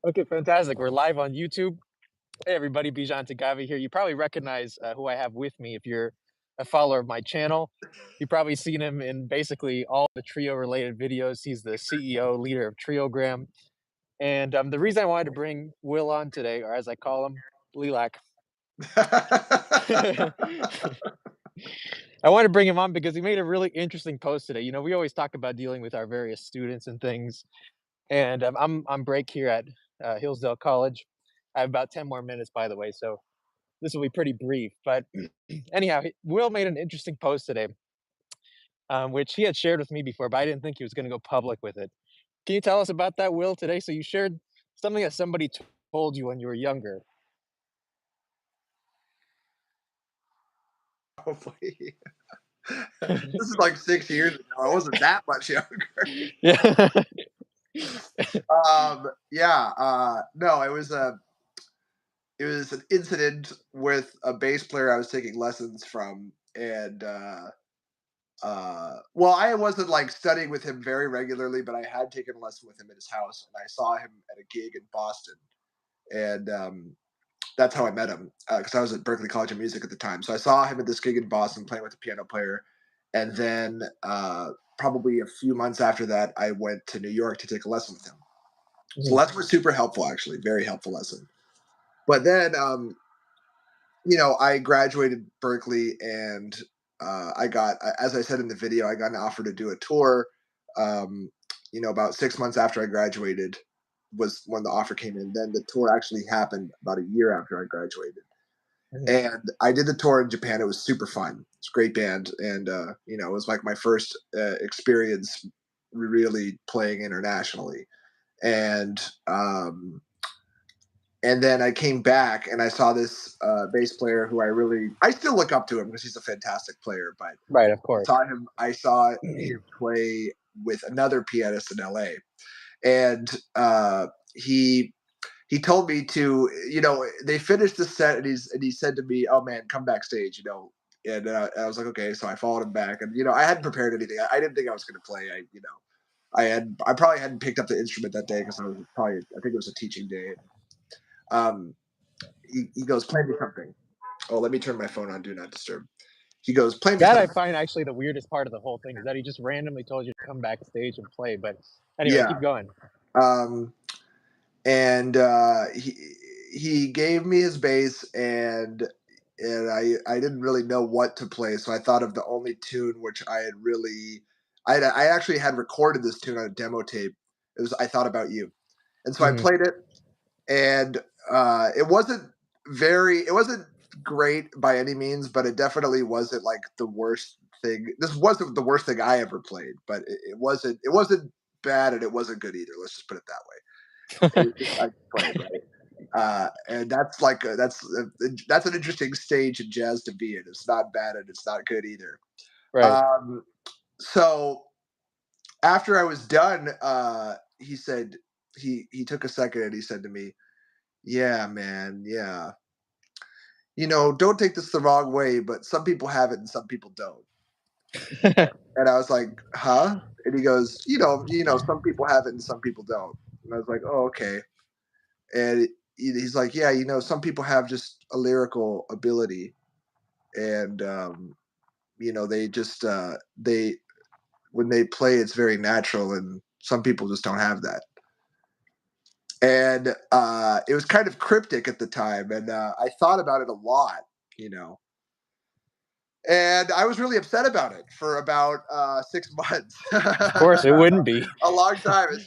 Okay, fantastic. We're live on YouTube. Hey, everybody, Bijan Tagavi here. You probably recognize who I have with me if you're a follower of my channel. You've probably seen him in basically all the trio related videos. He's the CEO, leader of Triogram. And the reason I wanted to bring Will on today, or as I call him, Lilac, I wanted to bring him on because he made a really interesting post today. You know, we always talk about dealing with our various students and things. And I'm on break here at Hillsdale College. I have about 10 more minutes, by the way, so this will be pretty brief. But anyhow, Will made an interesting post today, which he had shared with me before, but I didn't think he was going to go public with it. Can you tell us about that, Will, today? So you shared something that somebody told you when you were younger. Hopefully. This is like 6 years ago. I wasn't that much younger. Yeah. Yeah. No, it was an incident with a bass player I was taking lessons from, and well, I wasn't like studying with him very regularly, but I had taken a lesson with him at his house, and I saw him at a gig in Boston, and that's how I met him because I was at Berklee College of Music at the time. So I saw him at this gig in Boston playing with a piano player, and then probably a few months after that, I went to New York to take a lesson with him. So Mhm. lesson was super helpful, actually, very helpful lesson. But then, I graduated Berklee, and I got, as I said in the video, I got an offer to do a tour. Um, about 6 months after I graduated was when the offer came in. Then the tour actually happened about a year after I graduated. Mhm. And I did the tour in Japan. It was super fun. It's a great band, and it was like my first experience really playing internationally. And and then I came back and I saw this bass player who I still look up to him because he's a fantastic player. But Right, of course. I saw him play with another pianist in LA, and he told me to, they finished the set, and he said to me, "Oh man, come backstage," and I was like, okay. So I followed him back, and I hadn't prepared anything. I didn't think I was going to play. I probably hadn't picked up the instrument that day because I think it was a teaching day. Um, he goes, "Play me something." Oh, let me turn my phone on Do Not Disturb. He goes, "Play me That I something." find actually the weirdest part of the whole thing is that he just randomly told you to come backstage and play. But anyway, Yeah. keep going. Um, and he gave me his bass, and I didn't really know what to play, so I thought of the only tune which I actually had recorded this tune on a demo tape. It was "I Thought About You," and so I Mhm. played it, and it wasn't great by any means, but it definitely wasn't like the worst thing. This wasn't the worst thing I ever played, but it wasn't bad, and it wasn't good either. Let's just put it that way. It was just, I played, right? And that's that's an interesting stage in jazz to be in. It's not bad and it's not good either. Right. Um, so after I was done, he said he took a second and he said to me, "Yeah, man, yeah. Don't take this the wrong way, but some people have it and some people don't." And I was like, "Huh?" And he goes, some people have it and some people don't." And I was like, "Oh, okay." And he's like, "Yeah, some people have just a lyrical ability, and they just they when they play, it's very natural, and some people just don't have that." And it was kind of cryptic at the time, and I thought about it a lot, you know. And I was really upset about it for about 6 months, Of course, it wouldn't be. a long time. It's,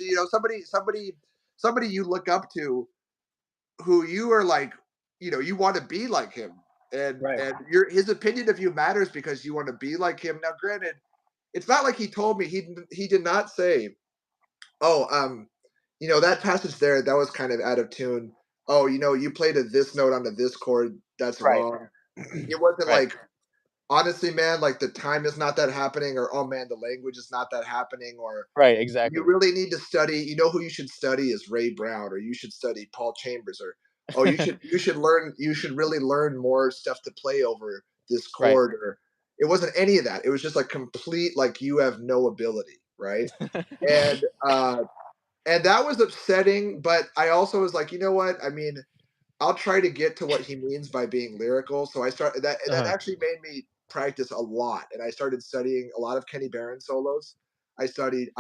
somebody you look up to, who you are like, you want to be like him, and Right. his opinion of you matters because you want to be like him. Now, granted, it's not like he told me, he did not say, "Oh, that passage there, that was kind of out of tune. Oh, you played this note onto this chord, that's Right. wrong." It wasn't Right. like, "Honestly, man, like the time is not that happening," or, "Oh man, the language is not that happening," or, Right, "You exactly. really need to study. Who you should study is Ray Brown, or you should study Paul Chambers, or, oh, you should really learn more stuff to play over this Right. chord." Or it wasn't any of that. It was just like complete, like, you have no ability, right? And and that was upsetting, but I also was like, "You know what? I mean, I'll try to get to what he means by being lyrical." So I started that, and that Uh-huh. actually made me practice a lot. And I started studying a lot of Kenny Barron solos. I studied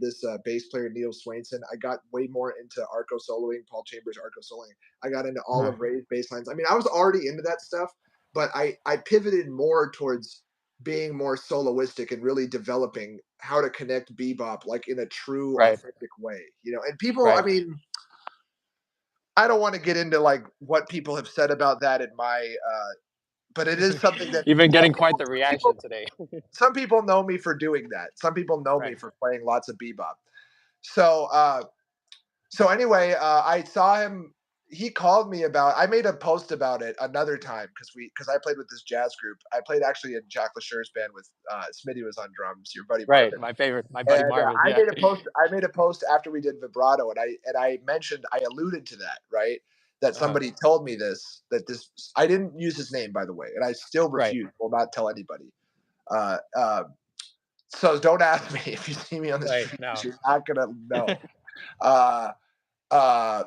this bass player Neil Swainson. I got way more into arco soloing, Paul Chambers arco soloing. I got into all Uh-huh. of Ray's bass lines. I mean, I was already into that stuff, but I pivoted more towards being more soloistic and really developing how to connect bebop like in a true Right, authentic way. And people, I right. mean, I don't want to get into like what people have said about that in my but it is something that You've been well, getting quite the some people reaction today. some people know me for doing that. Some people know me Right, for playing lots of bebop. So so anyway, I saw him. He called me about. I made a post about it another time because I played with this jazz group. I played actually in Jack LaSure's band with Smitty was on drums. Your buddy right. Marvin. My favorite, my buddy And Marvin. I Yeah. made a post. I made a post after we did vibrato, and I mentioned I alluded to that, right? That Uh-huh. somebody told me this. That this I didn't use his name, by the way, and I still Right, refuse. Will not tell anybody. Uh, uh, so don't ask me if you see me on the right. street. No. You're not gonna know. Uh, uh,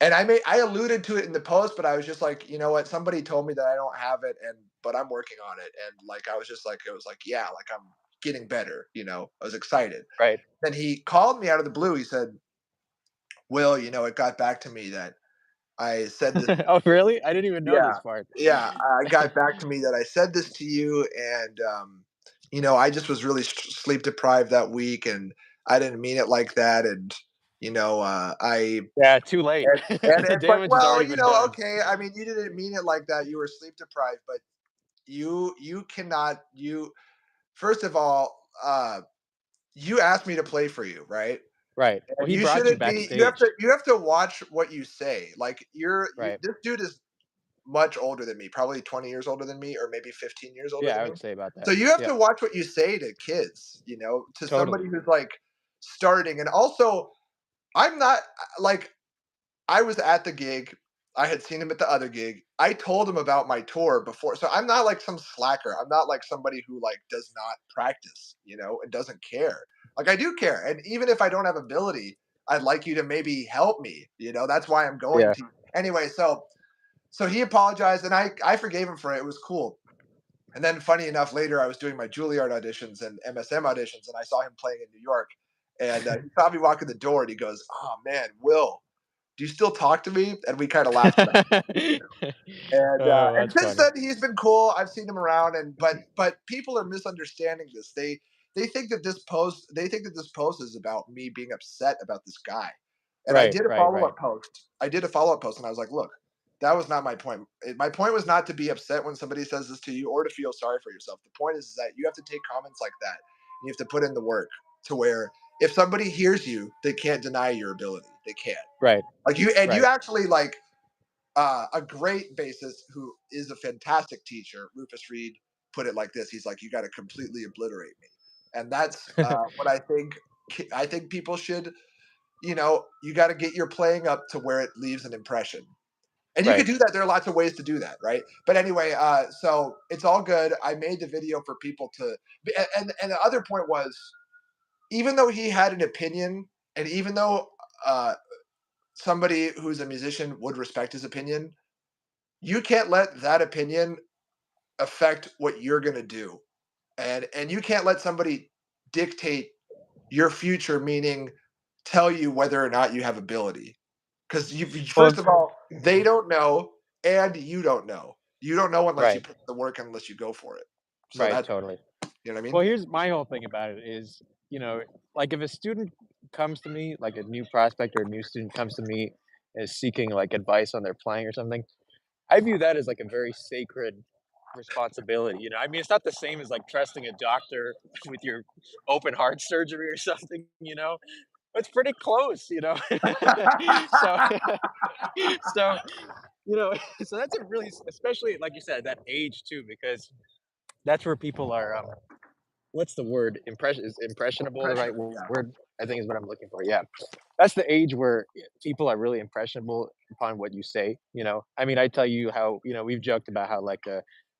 and I alluded to it in the post, but I was just like, you know what? Somebody told me that I don't have it, and but I'm working on it, and like I was just like, it was like, yeah, like I'm getting better. I was excited. Right. Then he called me out of the blue. He said, "Will, it got back to me that I said this." Oh, really? I didn't even know Yeah, this part. yeah, I got back to me that I said this to you, and I just was really sleep deprived that week, and I didn't mean it like that, and I Yeah, too late. and The it's like, damage has well, already been done. okay, I mean, you didn't mean it like that. You were sleep deprived, but you cannot you first of all, you asked me to play for you, right? Right. Well, And he you brought you shouldn't be. You have backstage. to. You have to watch what you say. Like Right. this dude is much older than me, probably 20 years older than me, or maybe 15 years older Yeah, than I me. would say about So that. you have to Yep. watch what you say to kids. To somebody Totally. who's like starting, and also I'm not like I was at the gig. I had seen him at the other gig. I told him about my tour before. So I'm not like some slacker. I'm not like somebody who like does not practice, and doesn't care. Like I do care. And even if I don't have ability, I'd like you to maybe help me. That's why I'm going Yeah. to. Anyway, so he apologized and I forgave him for it. It was cool. And then funny enough, later I was doing my Juilliard auditions and MSM auditions and I saw him playing in New York. And he saw me walk in the door and he goes, "Oh man, Will, do you still talk to me?" And we kind of laughed about it. Oh, And that's since funny. then he's been cool. I've seen him around, and but people are misunderstanding this. They think that this post is about me being upset about this guy. And I Right, did a right, follow right, up post. I did a follow up post, and I was like, look, that was not my point. My point was not to be upset when somebody says this to you or to feel sorry for yourself. The point is that you have to take comments like that. And you have to put in the work to where if somebody hears you, they can't deny your ability. They can't. right, Like you right. actually like a great bassist who is a fantastic teacher, Rufus Reed, put it like this. He's like, "You got to completely obliterate me," and that's what I think. I think people should, you got to get your playing up to where it leaves an impression, and you can Right. do that. There are lots of ways to do that, right? But anyway, so it's all good. I made the video for people to, and the other point was, even though he had an opinion, and even though somebody who's a musician would respect his opinion, you can't let that opinion affect what you're going to do, and you can't let somebody dictate your future, meaning tell you whether or not you have ability, because first Well, of all, they don't know, and you don't know unless you right, put the work, unless you go for it. So right, that, totally. you know what I mean? Well, here's my whole thing about it is, like if a student comes to me, like a new prospect or a new student comes to me is seeking like advice on their playing or something, I view that as like a very sacred responsibility. I mean, it's not the same as like trusting a doctor with your open heart surgery or something. It's pretty close. So, so, you know, so that's a really, especially like you said, that age too, because that's where people are, what's the word? Is impressionable the right Impressionable, yeah. word? I think is what I'm looking for. Yeah. That's the age where people are really impressionable upon what you say. I mean, I tell you how, we've joked about how like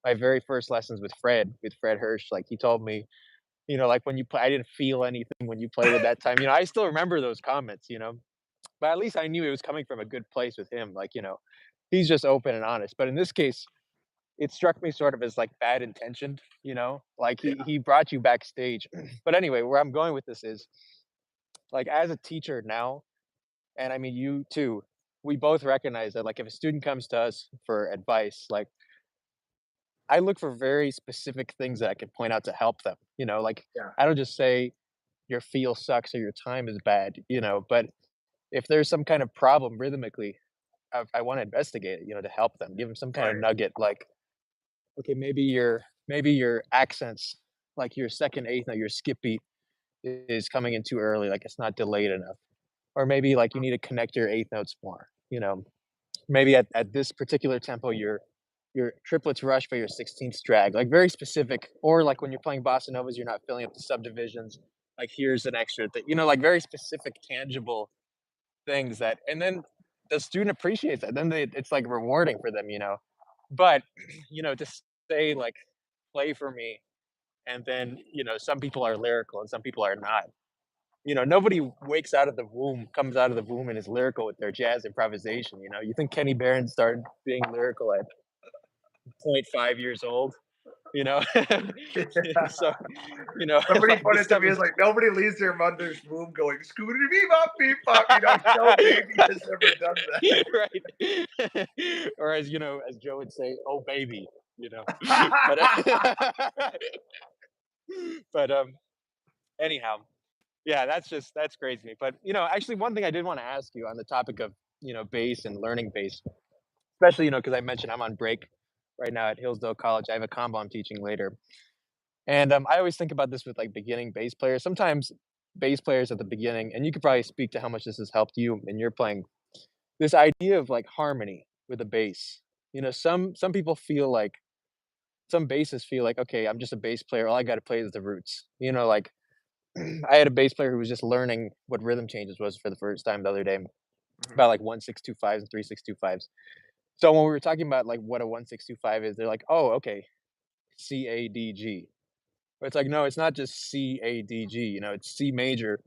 my very first lessons with Fred Hirsch, like he told me, like when you play, I didn't feel anything when you played at that time. I still remember those comments, but at least I knew it was coming from a good place with him. Like, he's just open and honest. But in this case, it struck me sort of as like bad intentioned, like Yeah, he brought you backstage. But anyway, where I'm going with this is like as a teacher now, and I mean you too, we both recognize that like if a student comes to us for advice, like I look for very specific things that I can point out to help them. Like yeah, I don't just say your feel sucks or your time is bad, but if there's some kind of problem rhythmically, I want to investigate it, to help them, give them some kind of right, nugget, like, okay, maybe your accents, like your second eighth note, your skip beat is coming in too early, like it's not delayed enough. Or maybe like you need to connect your eighth notes more, maybe at this particular tempo your triplets rush but your 16ths drag, like very specific. Or like when you're playing bossa novas, you're not filling up the subdivisions. Like here's an extra thing, like very specific, tangible things that, and then the student appreciates that. Then it's like rewarding for them. But to say like play for me, and then some people are lyrical and some people are not. Nobody wakes out of the womb, comes out of the womb and is lyrical with their jazz improvisation. You think Kenny Barron started being lyrical at 0.5 years old? You know, yeah. so Somebody like put this it to stuff me is as like nobody leaves their mother's womb going scooter beep bop. No baby has ever done right. Or as Joe would say, "Oh baby," you know. But uh, but anyhow, yeah, that's crazy to me. But actually, one thing I did want to ask you on the topic of bass and learning bass, especially because I mentioned I'm on break right now at Hillsdale College. I have a combo I'm teaching later, and I always think about this with like beginning bass players. Sometimes bass players at the beginning, and you could probably speak to how much this has helped you in your playing. This idea of like harmony with a bass. Some people feel like some bassists feel like, okay, I'm just a bass player. All I got to play is the roots. Like I had a bass player who was just learning what rhythm changes was for the first time the other day, that. about like 1 6 2 5s and 3 6 2 5s. So when we were talking about like what a 1 6 2 5 is, they're like, oh, okay, C-A-D-G. But it's like, no, it's not just C-A-D-G. It's C major,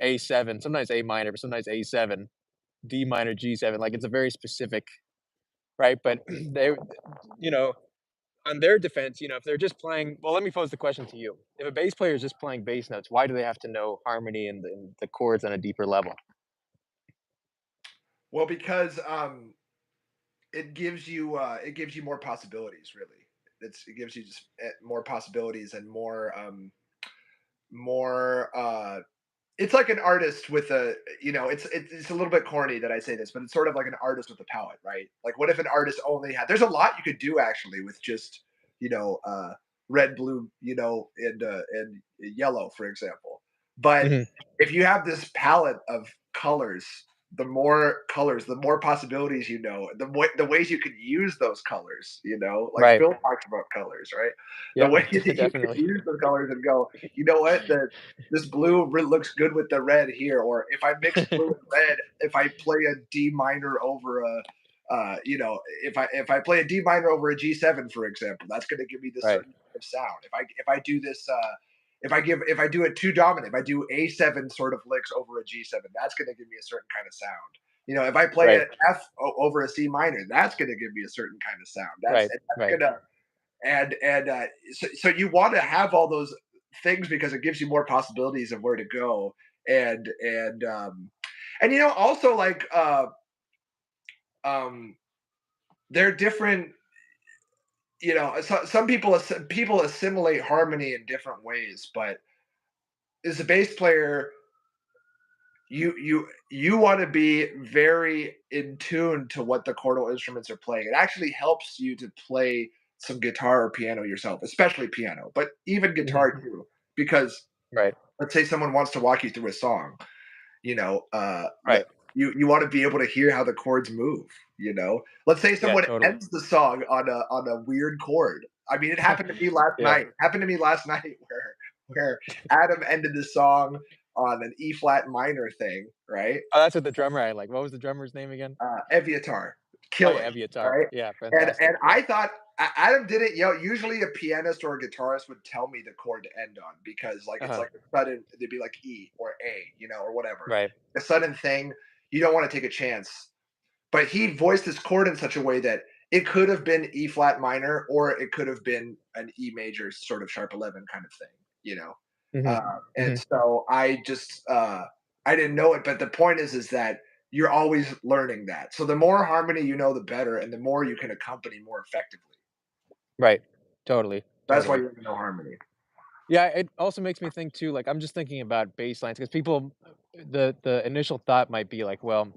A7, sometimes A minor, but sometimes A7, D minor, G7. Like it's a very specific, right? But they, you know, on their defense, if they're just playing, well, let me pose the question to you. If a bass player is just playing bass notes, why do they have to know harmony and the chords on a deeper level? Well, because it gives you more possibilities. Really, it gives you just more possibilities and more it's like an artist with a it's a little bit corny that I say this, but it's sort of like an artist with a palette, right? Like what if an artist only had there's a lot you could do actually with just you know red, blue, and yellow, for example. But Mhm. if you have this palette of colors, the more possibilities, the ways you could use those colors, like Right. Phil talks about colors, right? The Yep. ways that you could Definitely. use those colors and go, you know what, this blue looks good with the red here. Or if I mix blue and red, if I play a D minor over a, if I play a D minor over a G7, for example, that's going to give me this Right. certain kind of sound. If I do this, if I do it too dominant, if I do A7 sort of licks over a G7, that's going to give me a certain kind of sound. If I play Right. an F over a C minor, that's going to give me a certain kind of sound. Right. That's Right. gonna so you want to have all those things because it gives you more possibilities of where to go. And also like um they're different. Some people assimilate harmony in different ways, but as a bass player, you want to be very in tune to what the chordal instruments are playing. It actually helps you to play some guitar or piano yourself, especially piano, but even Mhm. guitar too. Because Right. let's say someone wants to walk you through a song, you know, Right. you want to be able to hear how the chords move. Let's say Yeah, someone totally. ends the song on a weird chord. I mean, it happened to me last Yeah. night. Happened to me last night where Adam ended the song on an E flat minor thing, right? Oh, that's what the drummer I like. What was the drummer's name again? Eviatar. Oh, kill yeah, it, Eviatar. right? Yeah, And fantastic, yeah. I thought Adam didn't, usually a pianist or a guitarist would tell me the chord to end on because like it's Uh-huh. like a sudden they'd be like E or A, or whatever. Right. A sudden thing, you don't want to take a chance. But he voiced this chord in such a way that it could have been E flat minor or it could have been an E major sort of sharp 11 kind of thing, you know. Mhm. And Mhm. so I didn't know it, but the point is that you're always learning that. So the more harmony you know, the better, and the more you can accompany more effectively. Right. Totally, That's why totally. you have to know harmony. Yeah, it also makes me think too, like, I'm just thinking about bass lines because people the initial thought might be like, "Well,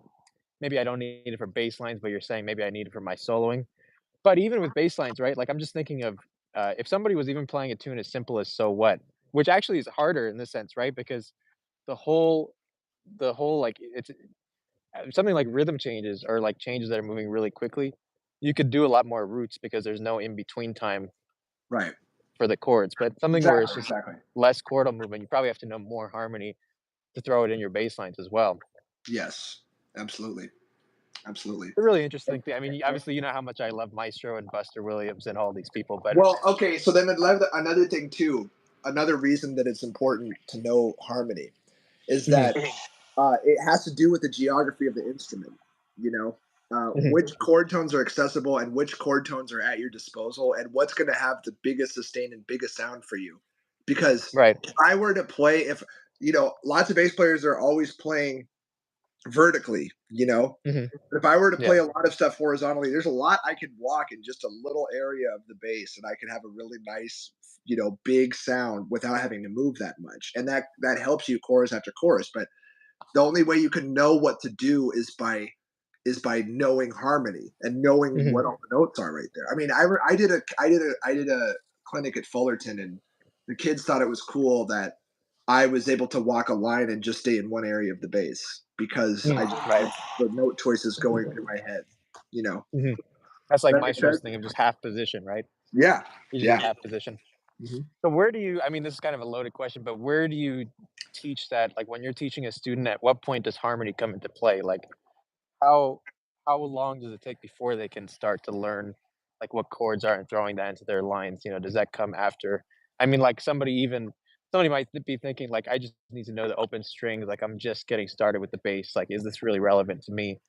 maybe I don't need it for bass lines," but you're saying maybe I need it for my soloing. But even with bass lines, right, like, I'm just thinking of, if somebody was even playing a tune as simple as "So What," which actually is harder in this sense, right, because the whole like, it's something like rhythm changes or, like, changes that are moving really quickly, you could do a lot more roots because there's no in between time Right. for the chords, but something where it's Exactly. just Exactly. less chordal movement, you probably have to know more harmony to throw it in your bass lines as well. Yes. Absolutely. Absolutely. It's a really interesting thing. I mean, obviously, you know how much I love Maestro and Buster Williams and all these people, but Well, okay, so then another thing too, another reason that it's important to know harmony is Mhm, that it has to do with the geography of the instrument. You know, mhm, which chord tones are accessible and which chord tones are at your disposal, and what's going to have the biggest sustain and biggest sound for you. Because right, if I were to play, if lots of bass players are always playing vertically. mhm, But if I were to yeah, play a lot of stuff horizontally, there's a lot I could walk in just a little area of the bass, and I could have a really nice, big sound without having to move that much, and that helps you chorus after chorus. But the only way you can know what to do is by knowing harmony and knowing mhm, what all the notes are right there. I mean, I did a clinic at Fullerton, and the kids thought it was cool that I was able to walk a line and just stay in one area of the bass because mm, I just right, had the note choices going through my head. You know, mhm. That's like that makes Maestro's sense. thing of just half position, right? Yeah, You just need yeah. half position. Mhm. So where do you I mean, this is kind of a loaded question, but where do you teach that? Like, when you're teaching a student, at what point does harmony come into play? Like, how how long does it take before they can start to learn, like, what chords are and throwing that into their lines, does that come after I mean, like, somebody might be thinking, like, "I just need to know the open strings, like, I'm just getting started with the bass, like, is this really relevant to me?"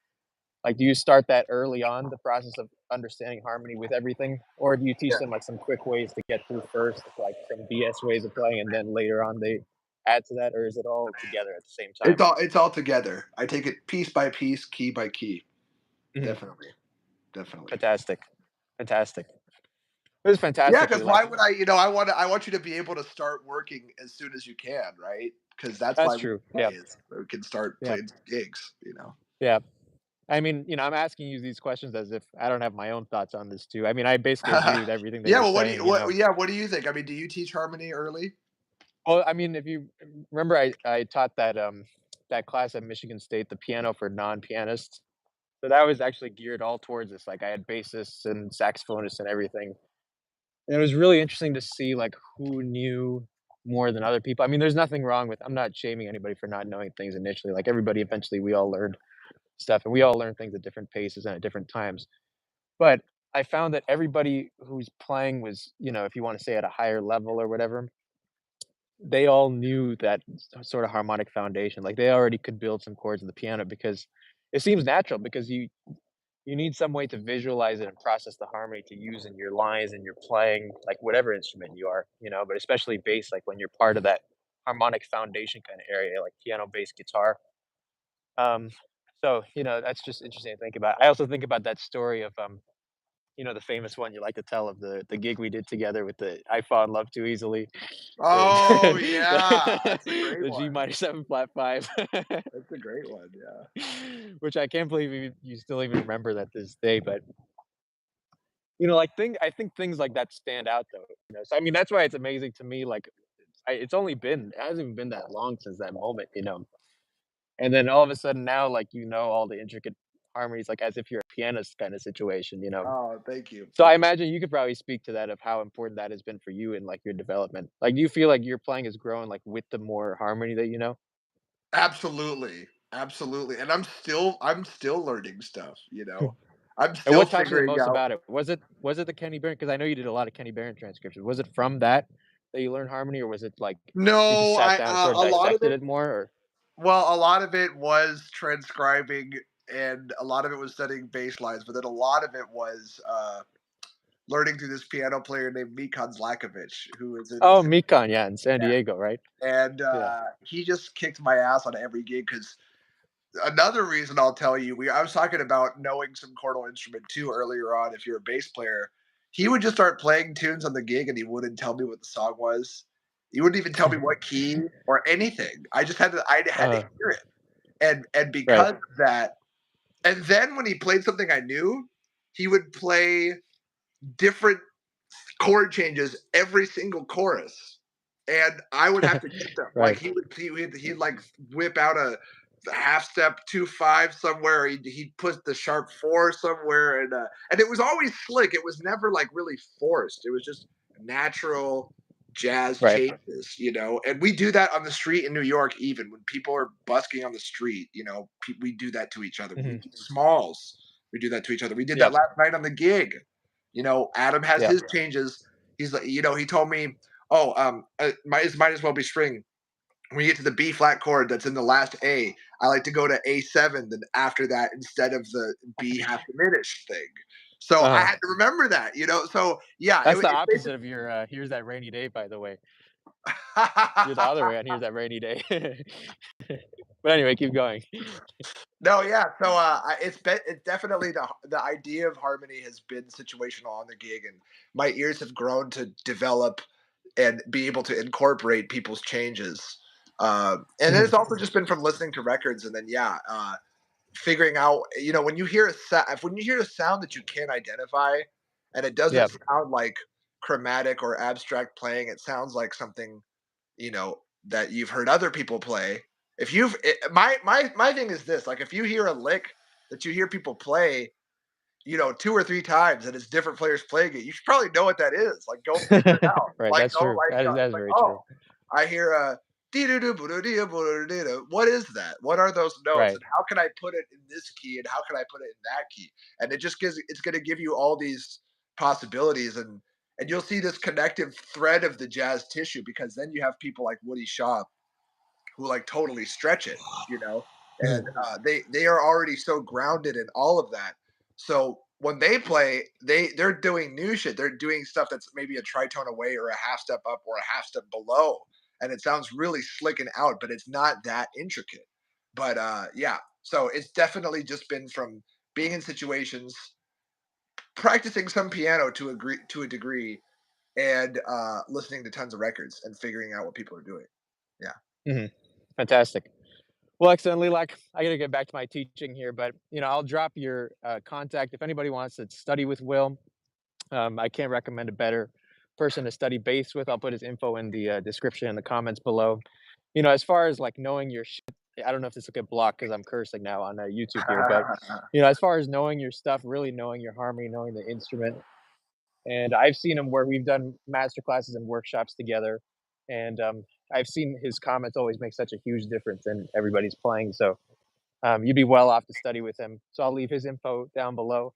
Like, do you start that early on, the process of understanding harmony with everything? Or do you teach Yeah. them, like, some quick ways to get through first, like some BS ways of playing, and then later on they add to that, or is it all together at the same time? It's all together. I take it piece by piece, key by key. Mhm. Definitely, definitely. Fantastic. Fantastic. It was Yeah, fantastically, because why like would I want you to be able to start working as soon as you can, right? Because that's that's why we true. play Yeah. is so we can start Yeah. playing gigs. Yeah. I mean, I'm asking you these questions as if I don't have my own thoughts on this too. I mean, I basically agree with everything that Yeah, you're well, saying, you know? what do you think? I mean, do you teach harmony early? Well, I mean, if you remember I taught that class at Michigan State, the piano for non-pianists. So that was actually geared all towards this, like, I had bassists and saxophonists and everything, and it was really interesting to see, like, who knew more than other people. I mean, there's nothing wrong with I'm not shaming anybody for not knowing things initially, like, everybody eventually we all learned stuff, and we all learn things at different paces and at different times, but I found that everybody who's playing was, if you wanna say at a higher level or whatever, they all knew that sort of harmonic foundation, like, they already could build some chords of the piano because it seems natural because you need some way to visualize it and process the harmony to use in your lines and your playing, like, whatever instrument you are, but especially bass, like, when you're part of that harmonic foundation kinda area, like piano, bass, guitar. Um, so, that's just interesting to think about. I also think about that story of, the famous one you like to tell of the gig we did together with the "I Fall in Love Too Easily," the Oh yeah, that's a the great G one. minor 7 flat 5. That's a great one. Yeah. Which I can't believe you still even remember that this day, but, I think things like that stand out though, so, I mean, that's why it's amazing to me, like, it hasn't even been that long since that moment, and then all of a sudden now, like, all the intricate harmonies, like, as if you're a pianist kinda situation. Oh, thank you. So I imagine you could probably speak to that of how important that has been for you in, like, your development. Like, do you feel like your playing is growing, like, with the more harmony that you know? Absolutely, absolutely, and I'm still learning stuff. I'm And still what taught you the figuring most out. about it? Was it the Kenny Barron? Because I know you did a lot of Kenny Barron transcriptions. Was it from that that you learned harmony, or was it like you just No, sat down and sort of a lot of dissected it. it more? Or Well, a lot of it was transcribing, and a lot of it was studying bass lines, but then a lot of it was learning through this piano player named Mikan Zlakovic, who is in oh, Mikan, yeah, in San Diego, right? and Yeah. he just kicked my ass on every gig because another reason I'll tell you, I was talking about knowing some chordal instrument too earlier on. If you're a bass player, he would just start playing tunes on the gig, and he wouldn't tell me what the song was. He wouldn't even tell me what key or anything. I had to Uh, hear it, and right. because of that, and then when he played something I knew, he would play different chord changes every single chorus, and I would have to get them. Like Right. he'd like whip out a half step 2/5 somewhere. He'd put the sharp four somewhere, and it was always slick. It was never like really forced. It was just natural jazz Right. changes, And we do that on the street in New York, even when people are busking on the street. We do that to each other. When we Mhm. do smalls, we do that to each other. We did that Yep. last night on the gig. Adam has Yep. his changes. He's like, he told me, "Oh, might as well be string. When you get to the B flat chord that's in the last A, I like to go to A7 then after that instead of the B half diminished thing." So I Uh-huh. had to remember that. So yeah, That's the it's opposite basically. of your, "Here's that rainy day," by the way. You're the other way on "Here's that rainy day." But anyway, keep going. No, yeah. So it's definitely the idea of harmony has been situational on the gig, and my ears have grown to develop and be able to incorporate people's changes. And then Mhm. it's also just been from listening to records, and then yeah, figuring out when you hear when you hear a sound that you can't identify, and it doesn't Yep. sound like chromatic or abstract playing, it sounds like something that you've heard other people play. If you've my thing is this, like if you hear a lick that you hear people play, two or three times and it's different players playing it, you should probably know what that is. Like go figure it out. Right, Like that's go true. like That is like very oh, true. I hear a what is that? What are those notes? Right. And how can I put it in this key? And how can I put it in that key? And it's gonna give you all these possibilities, and you'll see this connective thread of the jazz tissue, because then you have people like Woody Shaw who like totally stretch it, and Mhm. they are already so grounded in all of that. So when they play, they're doing new shit. They're doing stuff that's maybe a tritone away or a half step up or a half step below, and it sounds really slick and out, but it's not that intricate. But yeah, so it's definitely just been from being in situations, practicing some piano to a degree, and listening to tons of records and figuring out what people are doing. Yeah. Mhm. Fantastic. Well, excellently, like, I gotta get back to my teaching here, but, I'll drop your, contact if anybody wants to study with Will. I can't recommend a better person to study bass with. I'll put his info in the, description in the comments below. As far as, like, knowing your shit, I don't know if this will get blocked because 'cause I'm cursing now on, YouTube here, but, as far as knowing your stuff, really knowing your harmony, knowing the instrument, and I've seen him where we've done master classes and workshops together, and, I've seen his comments always make such a huge difference in everybody's playing, so, you'd be well off to study with him. So I'll leave his info down below.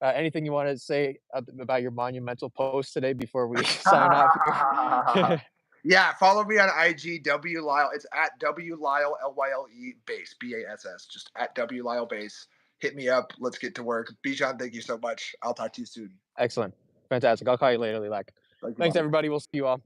Anything you wanna say about your monumental post today before we sign off here? Yeah, follow me on IG, W Lyle. It's at W Lyle Lyle bass, BASS. Just at W Lyle bass. Hit me up. Let's get to work. Bijan, thank you so much. I'll talk to you soon. Excellent. Fantastic. I'll call you later, Lilac. Thank you, Thanks, buddy. everybody. We'll see you all.